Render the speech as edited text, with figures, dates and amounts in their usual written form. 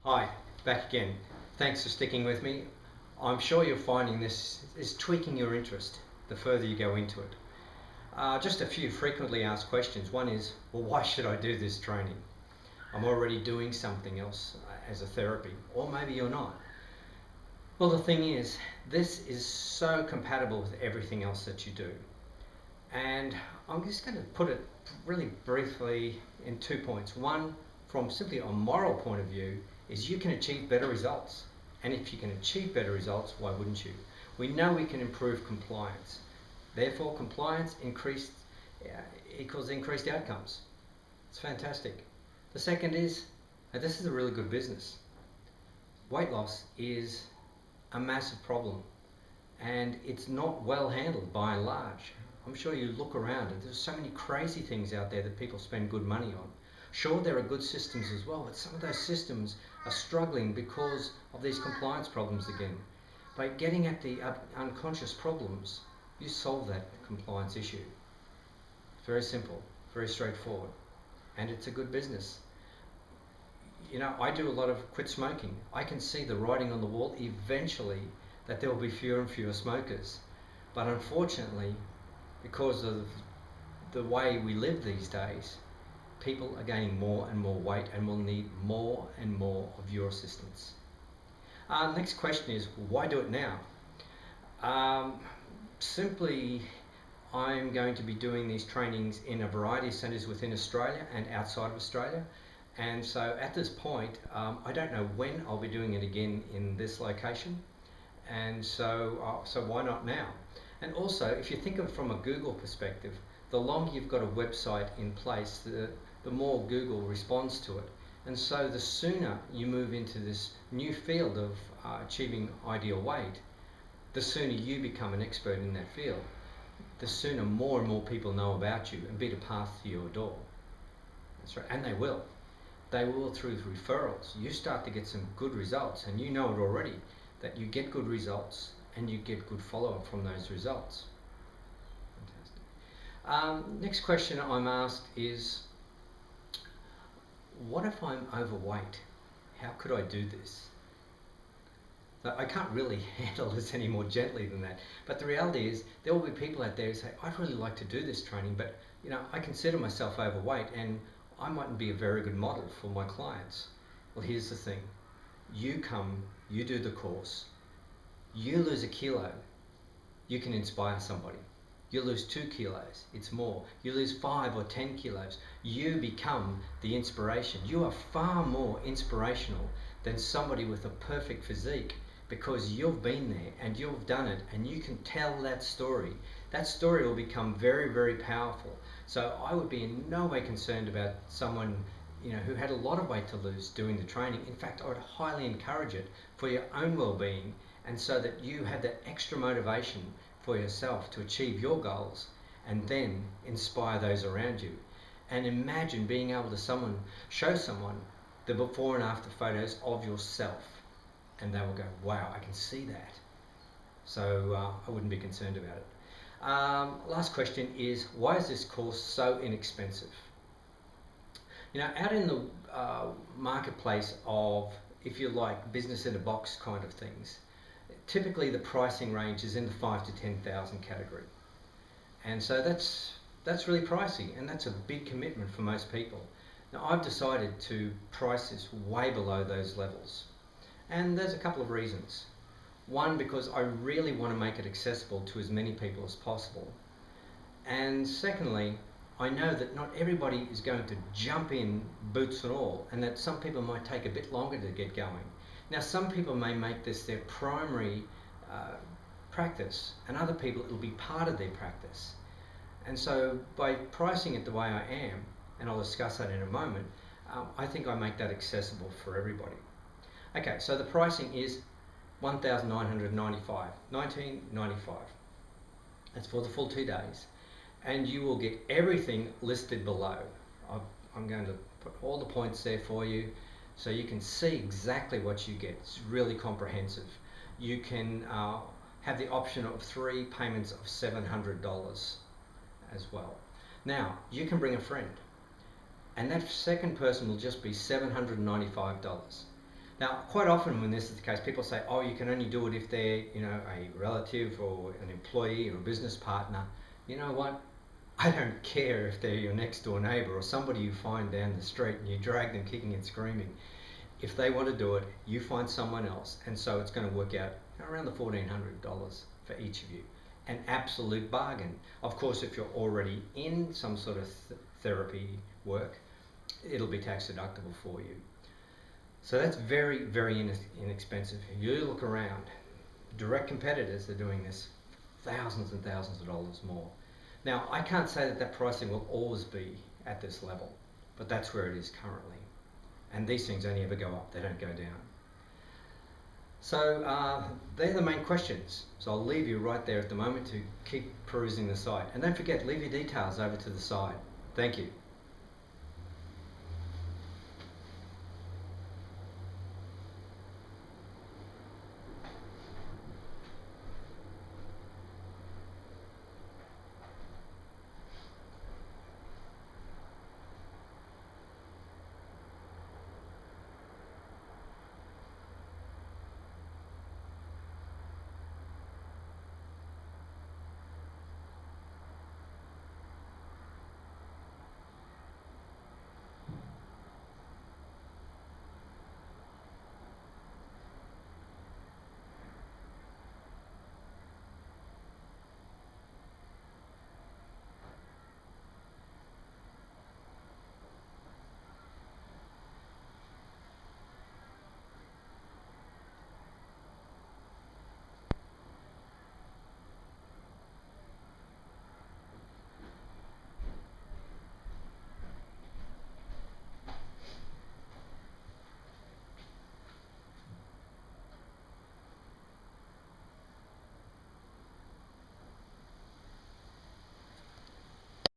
Hi, back again. Thanks for sticking with me. I'm sure you're finding this is tweaking your interest the further you go into it. Just a few frequently asked questions. One is, well, why should I do this training? I'm already doing something else as a therapy, or maybe you're not. Well, the thing is, this is so compatible with everything else that you do. And I'm just going to put it really briefly in 2 points. One, from simply a moral point of view, is you can achieve better results. And if you can achieve better results, why wouldn't you? We know we can improve compliance. Therefore, compliance equals increased outcomes. It's fantastic. The second is, this is a really good business. Weight loss is a massive problem, and it's not well handled by and large. I'm sure you look around and there's so many crazy things out there that people spend good money on. Sure, there are good systems as well, but some of those systems are struggling because of these compliance problems again. By getting at the unconscious problems, you solve that compliance issue. Very simple, very straightforward, and it's a good business. You know, I do a lot of quit smoking. I can see the writing on the wall eventually that there will be fewer and fewer smokers. But unfortunately, because of the way we live these days, people are gaining more and more weight and will need more and more of your assistance. Next question is, why do it now? Simply, I'm going to be doing these trainings in a variety of centres within Australia and outside of Australia. And so at this point, I don't know when I'll be doing it again in this location. And so why not now? And also, if you think of it from a Google perspective, the longer you've got a website in place, the more Google responds to it. And so the sooner you move into this new field of achieving ideal weight, the sooner you become an expert in that field, the sooner more and more people know about you and beat a path to your door. That's right, and they will. They will through referrals. You start to get some good results, and you know it already, that you get good results and you get good follow-up from those results. Fantastic. Next question I'm asked is, what if I'm overweight? How could I do this? I can't really handle this any more gently than that. But the reality is, there will be people out there who say, I'd really like to do this training, but you know, I consider myself overweight and I mightn't be a very good model for my clients. Well, here's the thing. You come, you do the course, you lose a kilo, you can inspire somebody. You lose 2 kilos, it's more. You lose 5 or 10 kilos, you become the inspiration. You are far more inspirational than somebody with a perfect physique, because you've been there and you've done it and you can tell that story. That story will become very, very powerful. So I would be in no way concerned about someone, you know, who had a lot of weight to lose doing the training. In fact, I would highly encourage it for your own well-being, and so that you have that extra motivation for yourself to achieve your goals and then inspire those around you. And imagine being able to show someone the before and after photos of yourself, and they will go, wow, I can see that. So I wouldn't be concerned about it. Last question is, why is this course so inexpensive? You know, out in the marketplace of, if you like, business in a box kind of things, typically the pricing range is in the 5,000 to 10,000 category. And so that's really pricey, and that's a big commitment for most people. Now, I've decided to price this way below those levels. And there's a couple of reasons. One, because I really want to make it accessible to as many people as possible. And secondly, I know that not everybody is going to jump in, boots and all, and that some people might take a bit longer to get going. Now, some people may make this their primary practice, and other people it'll be part of their practice. And so by pricing it the way I am, and I'll discuss that in a moment, I think I make that accessible for everybody. Okay, so the pricing is $1,995, $1,995. That's for the full 2 days. And you will get everything listed below. I'm going to put all the points there for you so you can see exactly what you get. It's really comprehensive. You can have the option of 3 payments of $700 as well. Now, you can bring a friend, and that second person will just be $795. Now, quite often when this is the case, people say, oh, you can only do it if they're, a relative or an employee or a business partner. You know what? I don't care if they're your next door neighbour or somebody you find down the street and you drag them kicking and screaming. If they want to do it, you find someone else, and so it's going to work out around the $1,400 for each of you. An absolute bargain. Of course, if you're already in some sort of therapy work, it'll be tax deductible for you. So that's very, very inexpensive. You look around, direct competitors are doing this thousands and thousands of dollars more. Now, I can't say that pricing will always be at this level, but that's where it is currently. And these things only ever go up, they don't go down. So they're the main questions. So I'll leave you right there at the moment to keep perusing the site. And don't forget, leave your details over to the side. Thank you.